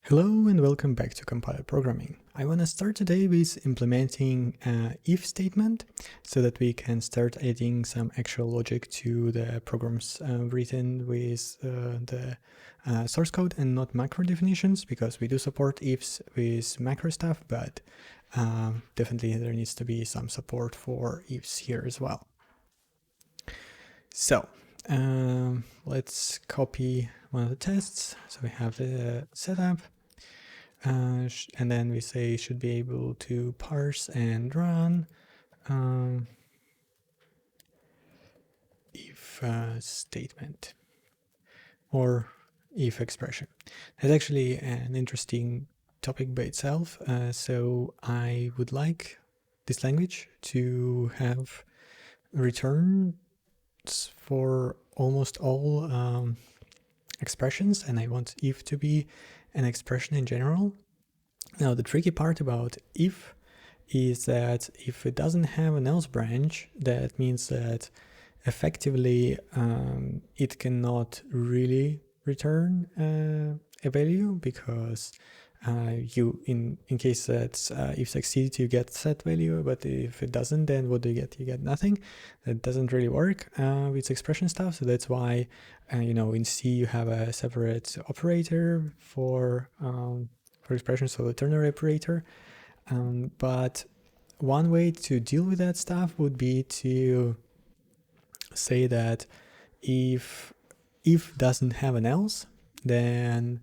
Hello and welcome back to compiler programming. I want to start today with implementing an if statement so that we can start adding some actual logic to the programs written with the source code and not macro definitions, because we do support ifs with macro stuff, but definitely there needs to be some support for ifs here as well. So let's copy one of the tests. So we have the setup. And then we say should be able to parse and run if statement or if expression. That's actually an interesting topic by itself. So I would like this language to have returns for almost all expressions, and I want if to be an expression in general. Now, the tricky part about if is that if it doesn't have an else branch, that means that effectively it cannot really return a value, because you in case that if succeeds you get set value, but if it doesn't, then what do you get? You get nothing. That doesn't really work with expression stuff. So that's why in C you have a separate operator for expression, so the ternary operator. But one way to deal with that stuff would be to say that if doesn't have an else, then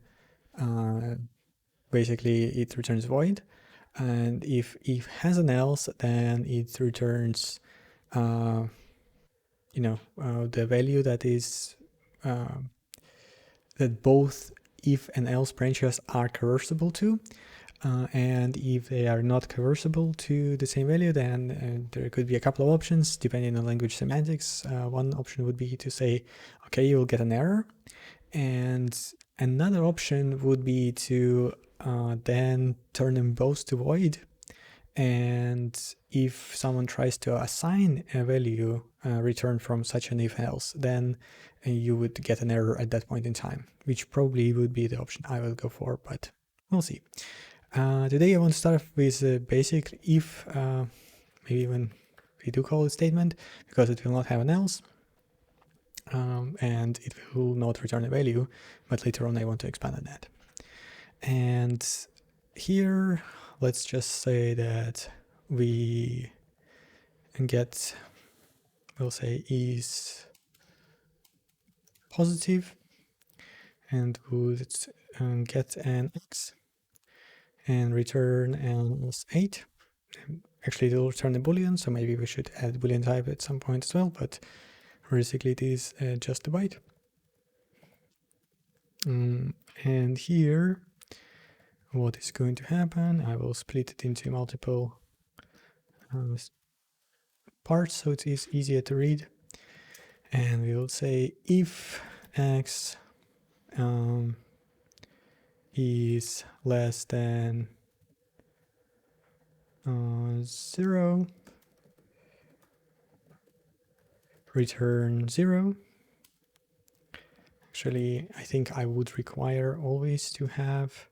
basically it returns void, and if has an else, then it returns the value that is that both if and else branches are traversable to. And if they are not traversable to the same value, then there could be a couple of options depending on language semantics. One option would be to say, okay, you will get an error. And another option would be to then turn them both to void. And if someone tries to assign a value returned from such an if else, then you would get an error at that point in time, which probably would be the option I will go for, but we'll see. Today I want to start with a basic if, maybe when we do call it statement, because it will not have an else, and it will not return a value, but later on I want to expand on that. And here, let's just say that we get, we'll say is positive, and would get an x and return an is 8. Actually, it will return a boolean, so maybe we should add boolean type at some point as well, but basically it is just a byte. And here, what is going to happen, I will split it into multiple parts so it is easier to read. And we will say if x is less than 0, return 0. Actually, I think I would require always to have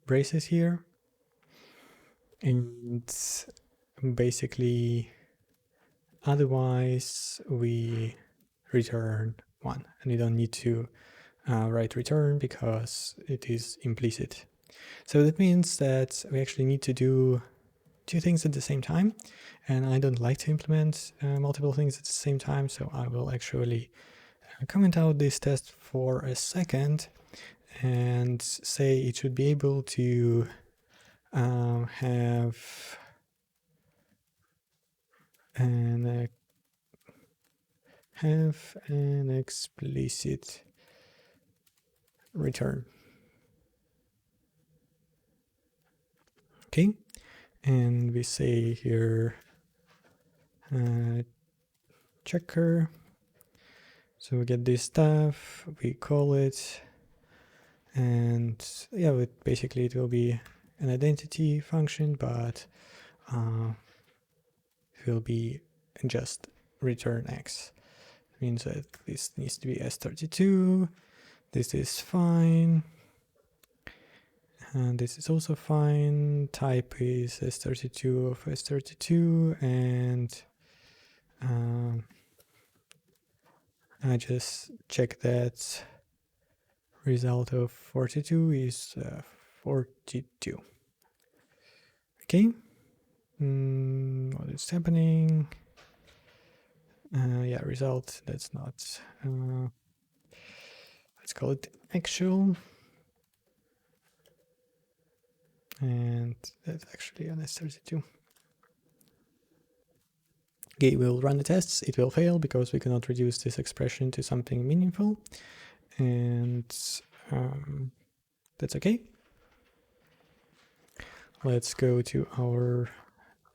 braces here, and basically otherwise we return 1, and we don't need to write return because it is implicit. So that means that we actually need to do two things at the same time, and I don't like to implement multiple things at the same time, so I will actually comment out this test for a second and say it should be able to have an explicit return. Okay, and we say here checker. So we get this stuff, we call it, and yeah, basically it will be an identity function, but it will be just return x. It means that this needs to be S32, This is fine. And this is also fine. Type is S32 of S32, and I just check that result of 42 is 42. Okay. What is happening? Yeah, result. That's not. Let's call it actual. And that's actually an S32. Okay, we'll run the tests. It will fail because we cannot reduce this expression to something meaningful. And that's okay. Let's go to our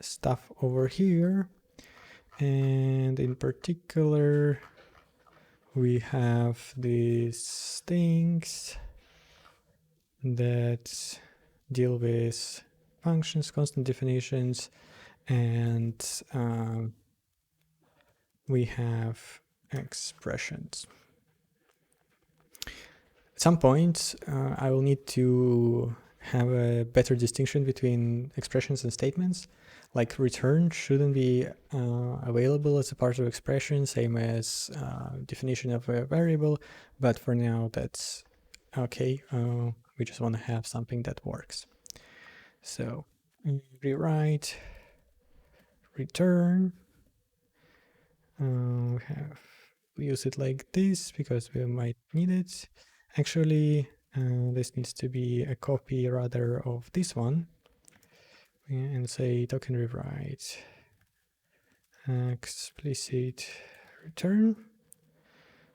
stuff over here. And in particular, we have these things that deal with functions, constant definitions, and we have expressions. At some point, I will need to have a better distinction between expressions and statements. Like return shouldn't be available as a part of expression, same as definition of a variable, but for now that's okay. We just want to have something that works. So rewrite, return. We use it like this because we might need it. Actually, this needs to be a copy rather of this one. And say token rewrite explicit return.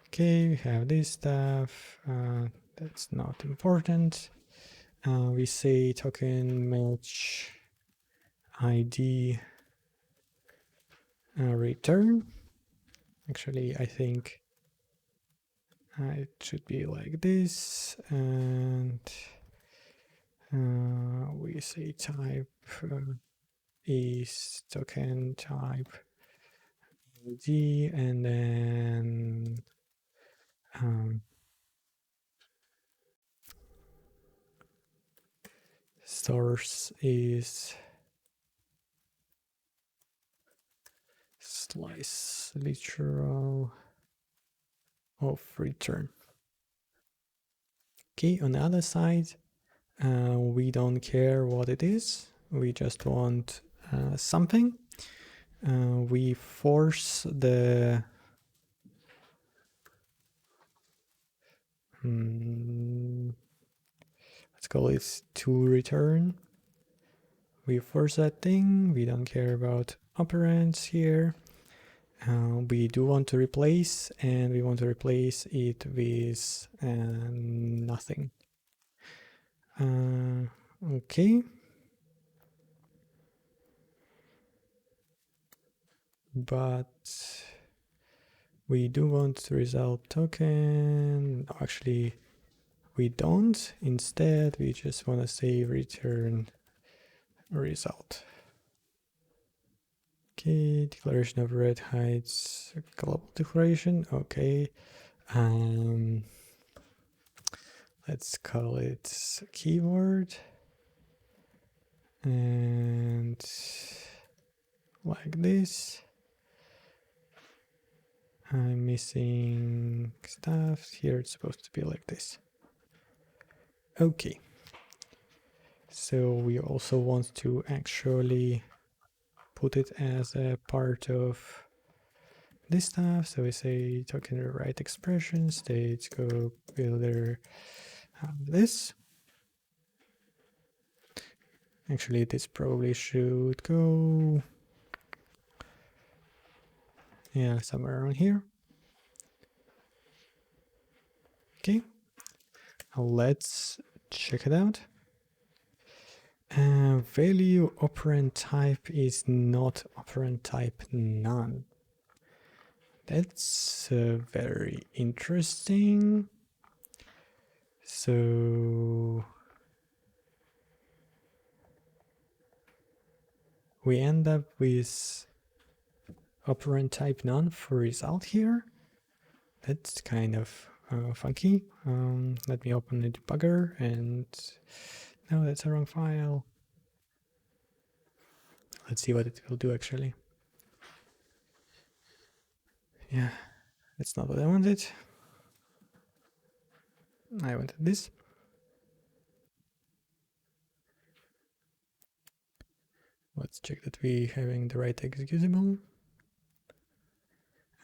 Okay, we have this stuff. That's not important. We say token match ID return. Actually, I think it should be like this, and we say type is token type ID, and then source is slice literal of return. Okay, on the other side, we don't care what it is. We just want something. We force the let's call it to return. We force that thing. We don't care about operands here. We do want to replace, and we want to replace it with nothing. Okay. But we do want result token. No, actually, we don't. Instead, we just want to say return result. Okay, declaration of red hides global declaration. Okay. Let's call it keyword. And like this. I'm missing stuff. Here it's supposed to be like this. Okay. So we also want to actually put it as a part of this stuff. So we say token rewrite expression, state scope builder, this. Actually, this probably should go, yeah, somewhere around here. Okay, let's check it out. Value operand type is not operand type none. That's very interesting. So we end up with operand type none for result here. That's kind of funky. Let me open the debugger, and no, that's a wrong file. Let's see what it will do actually. Yeah, that's not what I wanted. I wanted this. Let's check that we having the right executable.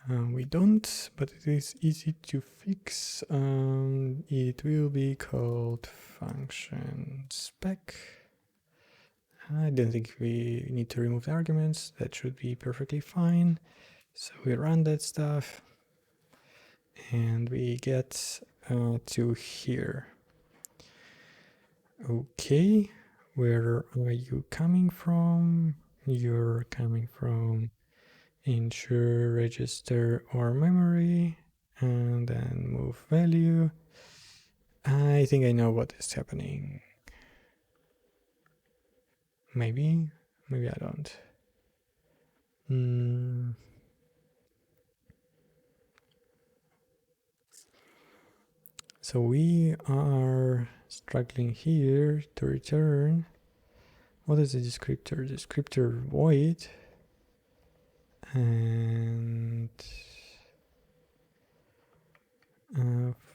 We don't, but it is easy to fix. It will be called function spec. I don't think we need to remove the arguments. That should be perfectly fine. So we run that stuff and we get to here. Okay, where are you coming from? You're coming from ensure register or memory, and then move value. I think I know what is happening. Maybe I don't. So we are struggling here to return. What is the descriptor? Descriptor void and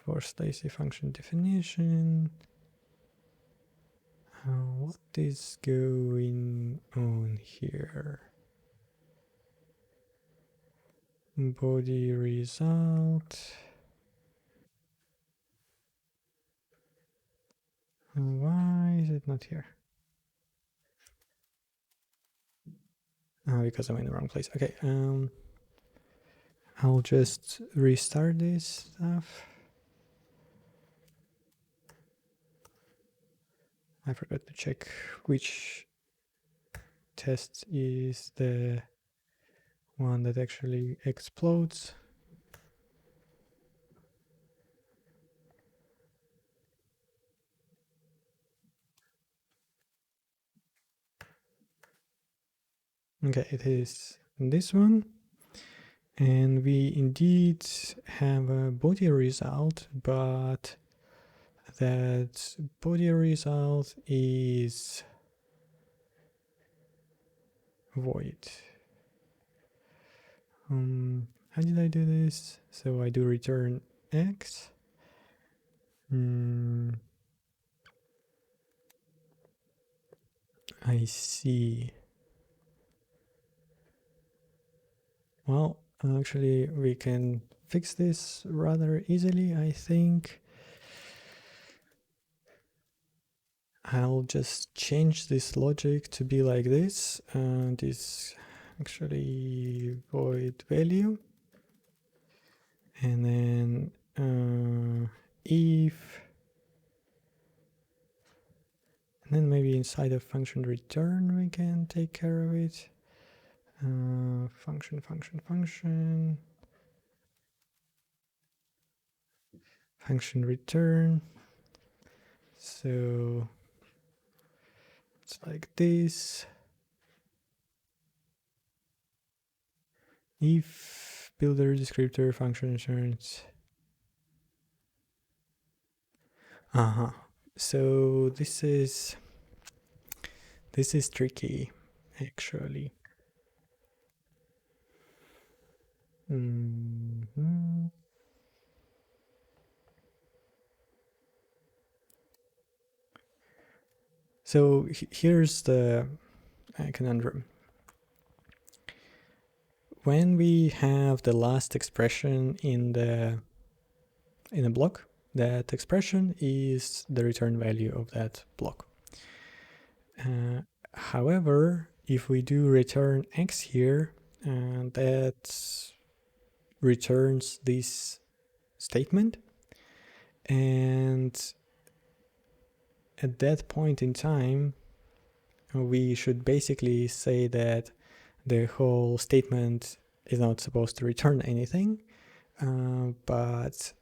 for Stacy function definition. What is going on here? Body result. Why is it not here? Because I'm in the wrong place. Okay, I'll just restart this stuff. I forgot to check which test is the one that actually explodes. Okay, it is this one. And we indeed have a body result, but that body result is void. How did I do this? So I do return x. I see. Well, actually, we can fix this rather easily, I think. I'll just change this logic to be like this, and this actually void value, and then if, and then maybe inside of function return we can take care of it. Function return. So it's like this. If builder descriptor function returns. So this is tricky, actually. So here's the conundrum. When we have the last expression in a block, that expression is the return value of that block. However, if we do return x here, that returns this statement, and at that point in time we should basically say that the whole statement is not supposed to return anything, but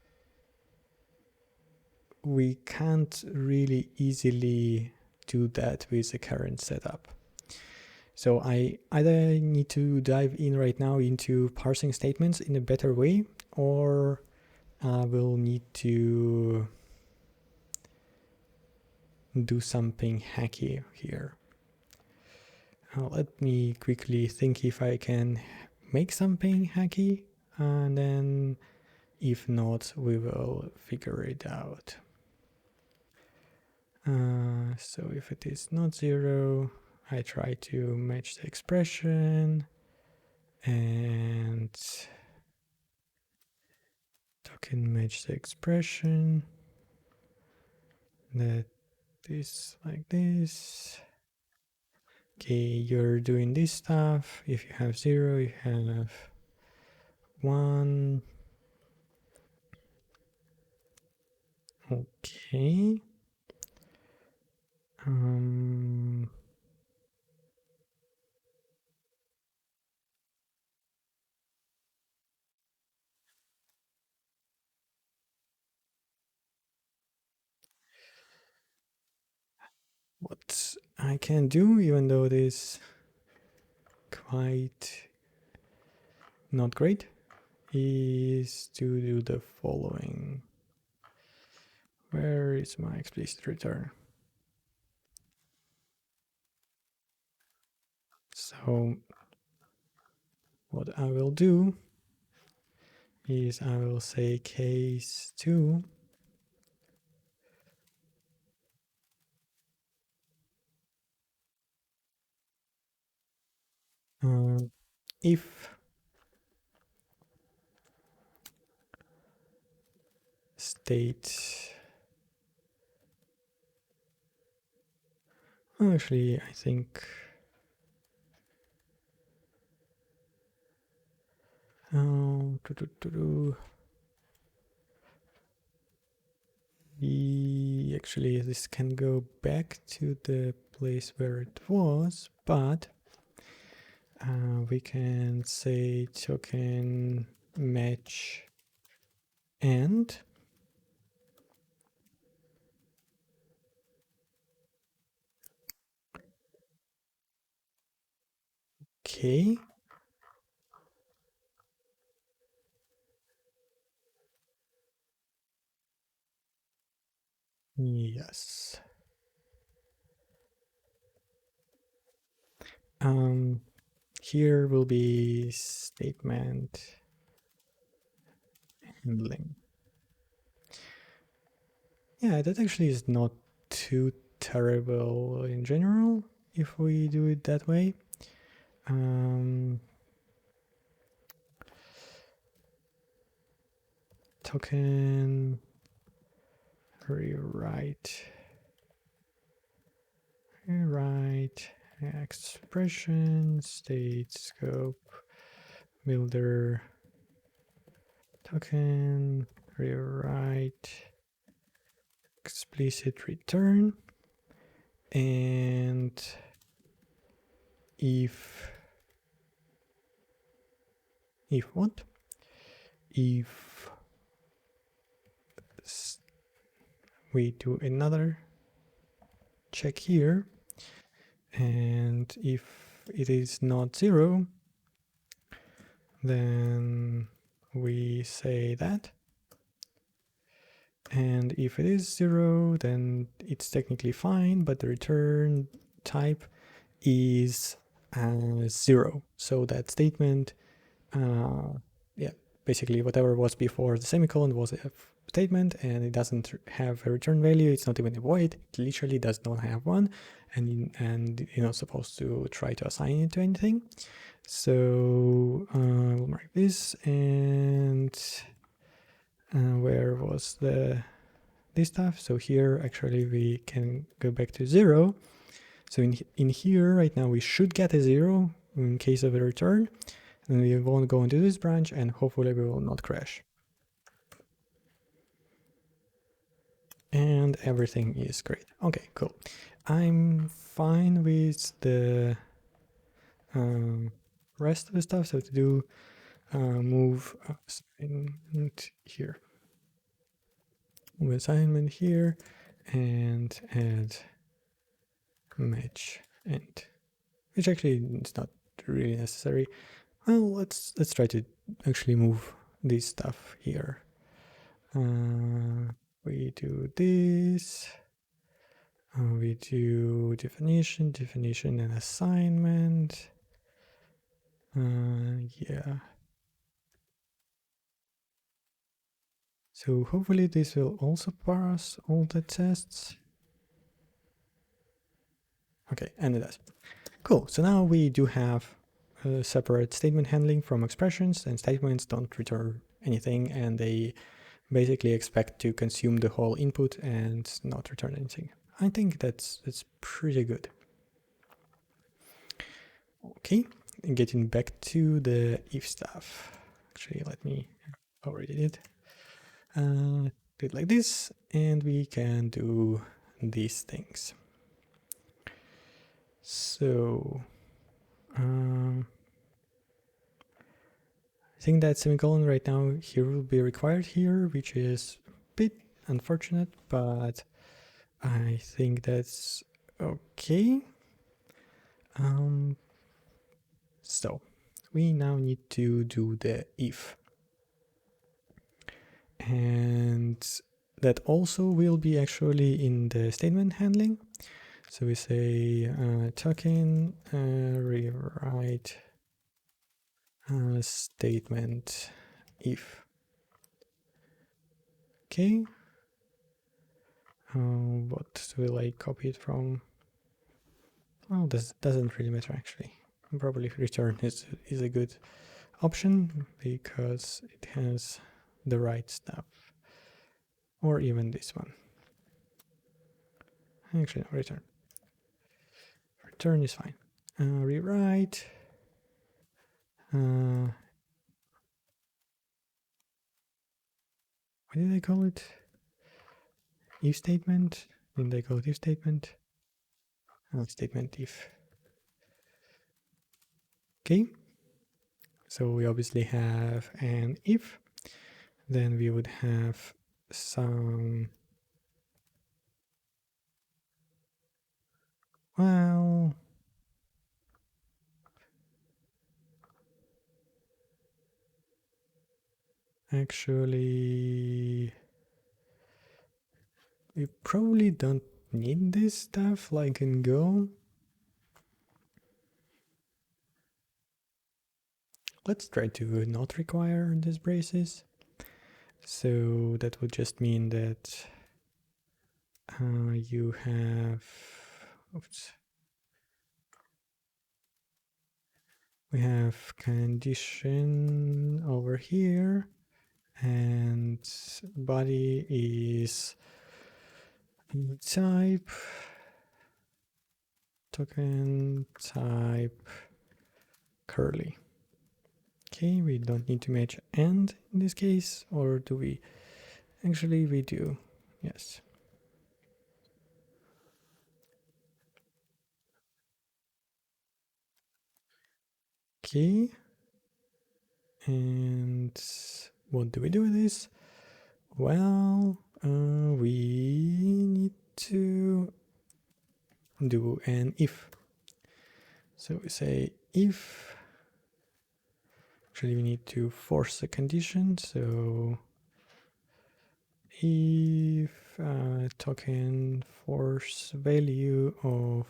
we can't really easily do that with the current setup. So I either need to dive in right now into parsing statements in a better way, or I will need to do something hacky here. Let me quickly think if I can make something hacky, and then if not, we will figure it out. So if it is not 0, I try to match the expression, and token match the expression. That is like this. Okay, you're doing this stuff. If you have 0, you have 1. Okay. What I can do, even though it is quite not great, is to do the following. Where is my explicit return? So what I will do is I will say case 2 if state, actually I think actually this can go back to the place where it was, but we can say token match and okay. Yes. Here will be statement handling. Yeah, that actually is not too terrible in general if we do it that way. Token rewrite expression state scope builder token rewrite explicit return, and if what? If we do another check here, and if it is not 0, then we say that, and if it is 0, then it's technically fine, but the return type is 0. So that statement, yeah, basically whatever was before the semicolon was a statement, and it doesn't have a return value. It's not even a void. It literally does not have one, and you're not supposed to try to assign it to anything. So we'll mark this, and where was this stuff? So here actually we can go back to 0. So in here right now we should get a 0 in case of a return, and we won't go into this branch, and hopefully we will not crash. And everything is great. Okay, cool. I'm fine with the rest of the stuff. So to do move assignment here, move assignment here, and add match end, which actually is not really necessary. Well, let's try to actually move this stuff here. We do this. We do definition and assignment. Yeah. So hopefully this will also parse all the tests. Okay, and it does. Cool, so now we do have a separate statement handling from expressions, and statements don't return anything, and they basically expect to consume the whole input and not return anything. I think that's pretty good. Okay, and getting back to the if stuff. Actually, let me already did. Do it like this, and we can do these things. So I think that semicolon right now here will be required here, which is a bit unfortunate, but I think that's okay. So we now need to do the if, and that also will be actually in the statement handling. So we say token rewrite statement if. Okay. What will I copy it from? Well, this doesn't really matter actually. Probably return is a good option because it has the right stuff. Or even this one. Actually, no, return. Return is fine. Rewrite. What did I call it? If statement? Didn't I call it if statement? Statement if. Okay. So we obviously have an if. Then we would have some. Well, actually, we probably don't need this stuff like in Go. Let's try to not require these braces. So that would just mean that you have. Oops. We have condition over here, and body is type token type curly. Okay, we don't need to match and in this case, or do we? Actually, we do. Yes. Okay. And what do we do with this? Well, we need to do an if. So we say if. Actually, we need to force a condition. So if token force value of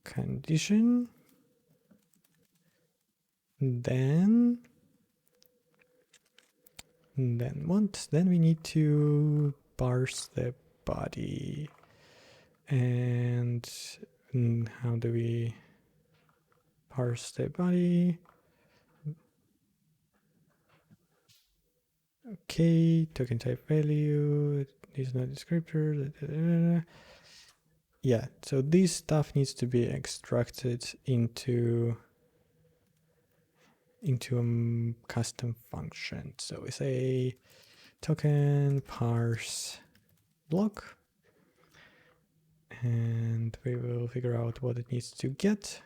condition, then what? Then we need to parse the body. And how do we parse the body? Okay, token type value is not descriptor. Yeah, so this stuff needs to be extracted into a custom function. So we say token parse block, and we will figure out what it needs to get.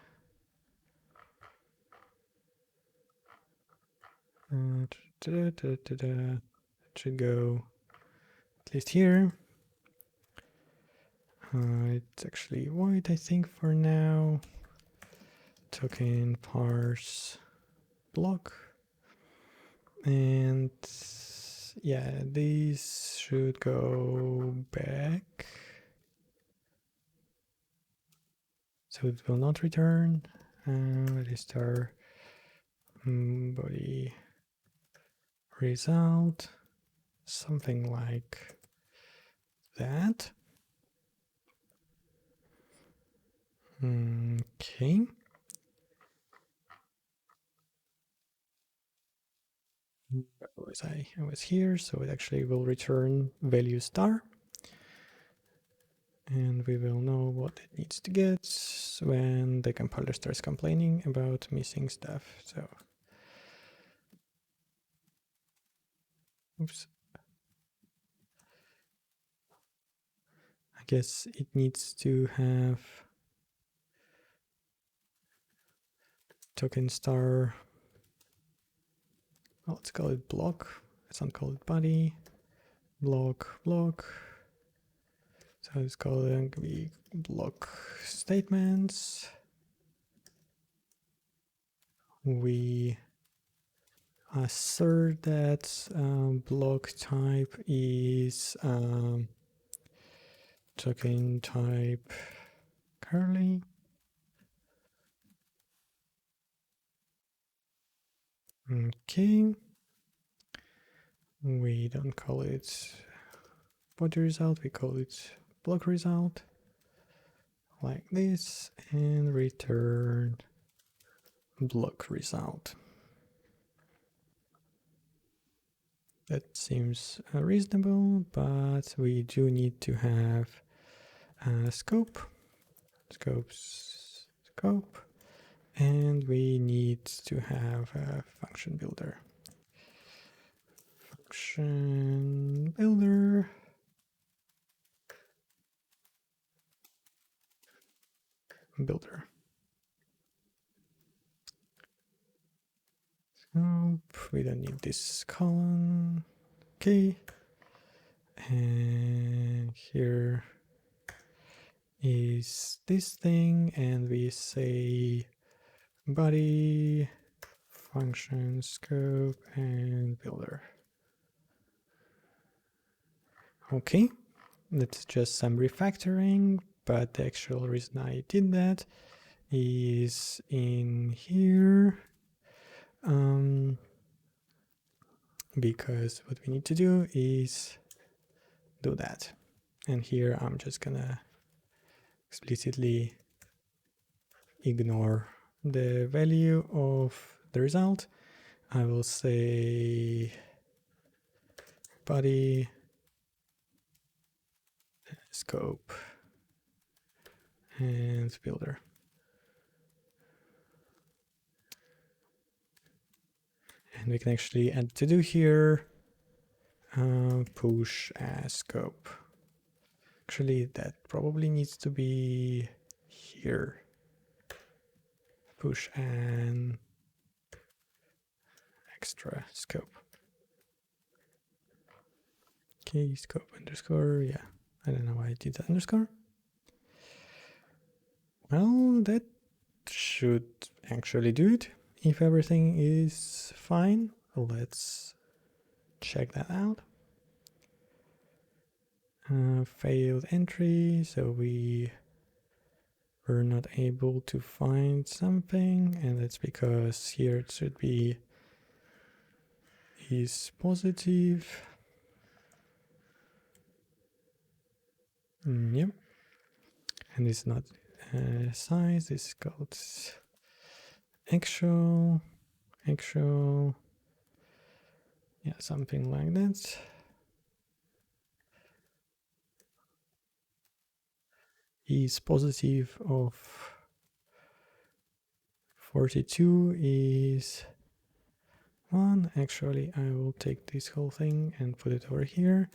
It should go at least here. It's actually void, I think, for now. Token parse block, and yeah, these should go back. So it will not return. Register body result, something like that. Okay. Where was I? I was here, so it actually will return value star. And we will know what it needs to get when the compiler starts complaining about missing stuff. So, oops. I guess it needs to have token star. Well, let's call it block. Let's not call it body. Block. So it's going to be block statements. We assert that block type is token type curly. Okay. We don't call it body result, we call it block result, like this, and return block result. That seems reasonable, but we do need to have a scope, and we need to have a function builder. Builder. Scope, we don't need this column. Okay. And here is this thing, and we say body, function, scope, and builder. Okay, that's just some refactoring, but the actual reason I did that is in here, because what we need to do is do that. And here I'm just gonna explicitly ignore the value of the result. I will say body, scope, and builder. And we can actually add to do here, push as scope. Actually, that probably needs to be here. Push an extra scope. Okay, scope underscore, yeah. I don't know why I did the underscore. Well, that should actually do it. If everything is fine, let's check that out. Failed entry, so we were not able to find something, and that's because here it should be is positive. Yep. And it's not size, it's called actual, yeah, something like that. Is positive of 42 is 1. Actually, I will take this whole thing and put it over here,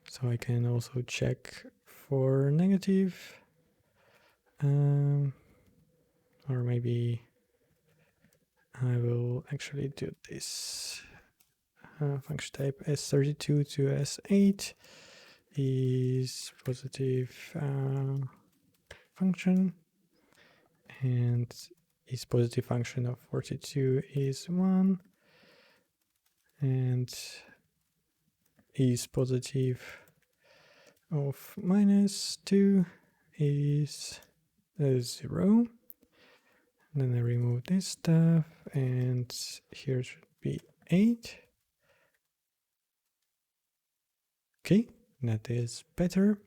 so I can also check for negative. Or maybe I will actually do this. Function type S32 to S8 is positive function, and its positive function of 42 is 1, and is positive of -2 is 0. Then I remove this stuff, and here should be 8. Okay, that is better.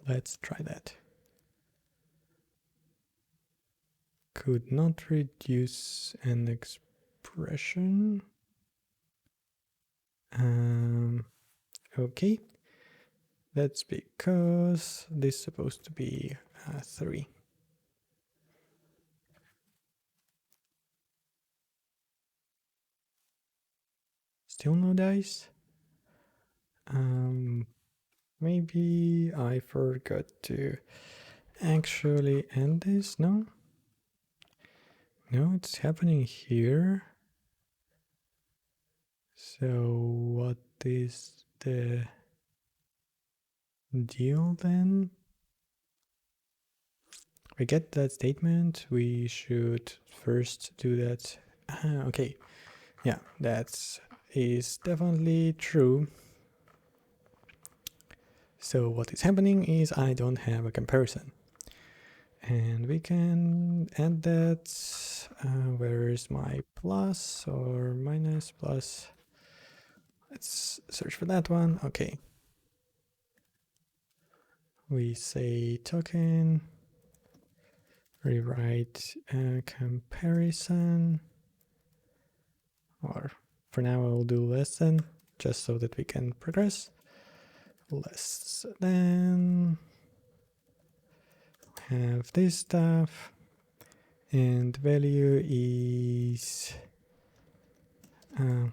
Let's try that. Could not reduce an expression. Okay, that's because this is supposed to be 3. Still no dice. Maybe I forgot to actually end this. No, it's happening here. So what is the deal then? We get that statement. We should first do that. Okay, yeah, that is definitely true. So what is happening is I don't have a comparison. And we can add that. Where is my plus or minus plus? Let's search for that one. Okay. We say token, rewrite comparison, or for now I'll do less than, just so that we can progress. Less than, have this stuff, and value is I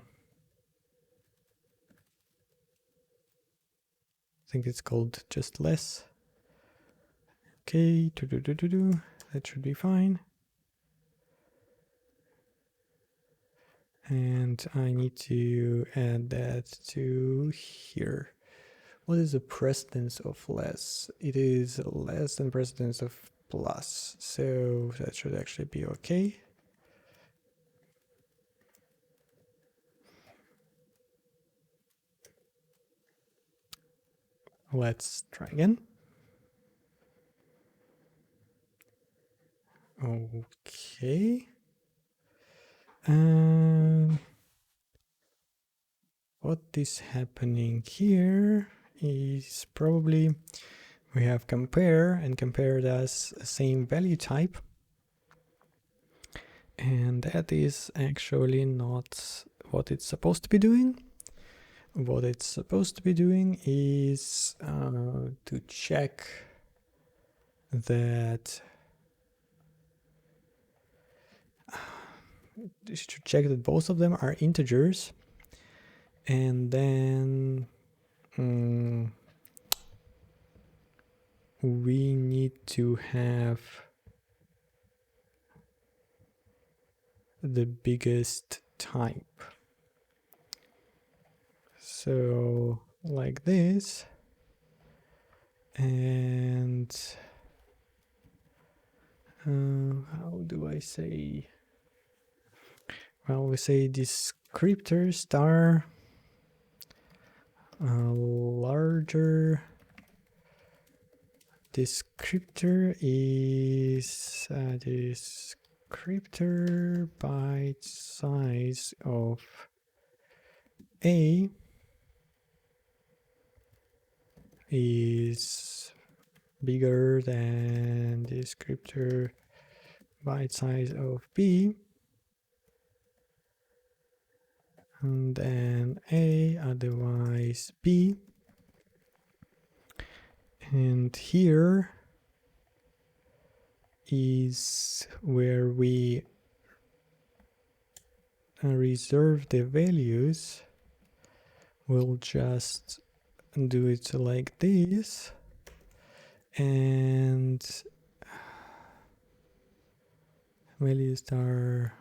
think it's called just less. Okay, that should be fine. And I need to add that to here. What is the precedence of less? It is less than precedence of plus, so that should actually be okay. Let's try again. Okay. What is happening here is probably we have compare, and compare does the same value type. And that is actually not what it's supposed to be doing. What it's supposed to be doing is to check that both of them are integers, and then we need to have the biggest type. So like this, and how do I say? Well, we say descriptor star larger descriptor is descriptor byte size of A is bigger than descriptor byte size of B, and then A, otherwise B. And here is where we reserve the values. We'll just do it like this, and value star.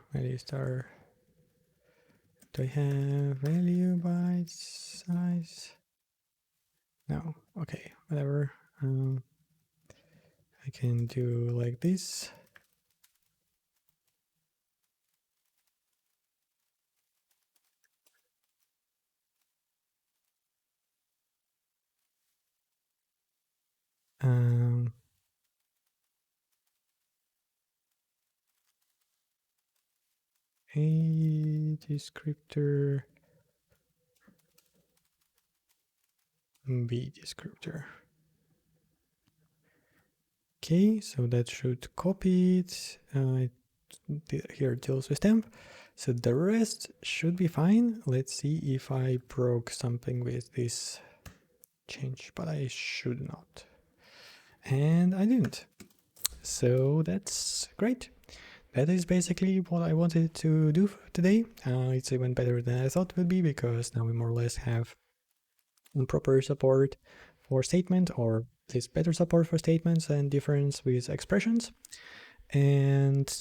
Do I have value byte size? No. Okay, whatever. I can do like this. A descriptor, B descriptor. Okay, so that should copy it. Here it deals with temp. So the rest should be fine. Let's see if I broke something with this change, but I should not. And I didn't. So that's great. That is basically what I wanted to do today. It's even better than I thought it would be, because now we more or less have proper support for statement, or at least better support for statements and difference with expressions. And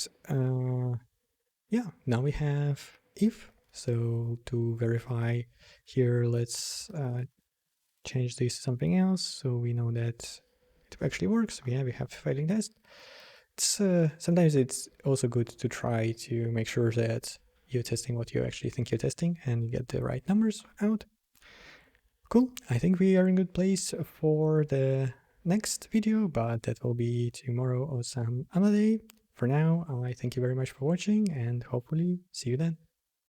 yeah, now we have if. So to verify here, let's change this to something else so we know that it actually works. We have failing test. It's sometimes it's also good to try to make sure that you're testing what you actually think you're testing and get the right numbers out. Cool. I think we are in a good place for the next video, but that will be tomorrow or some other day. For now, I thank you very much for watching and hopefully see you then.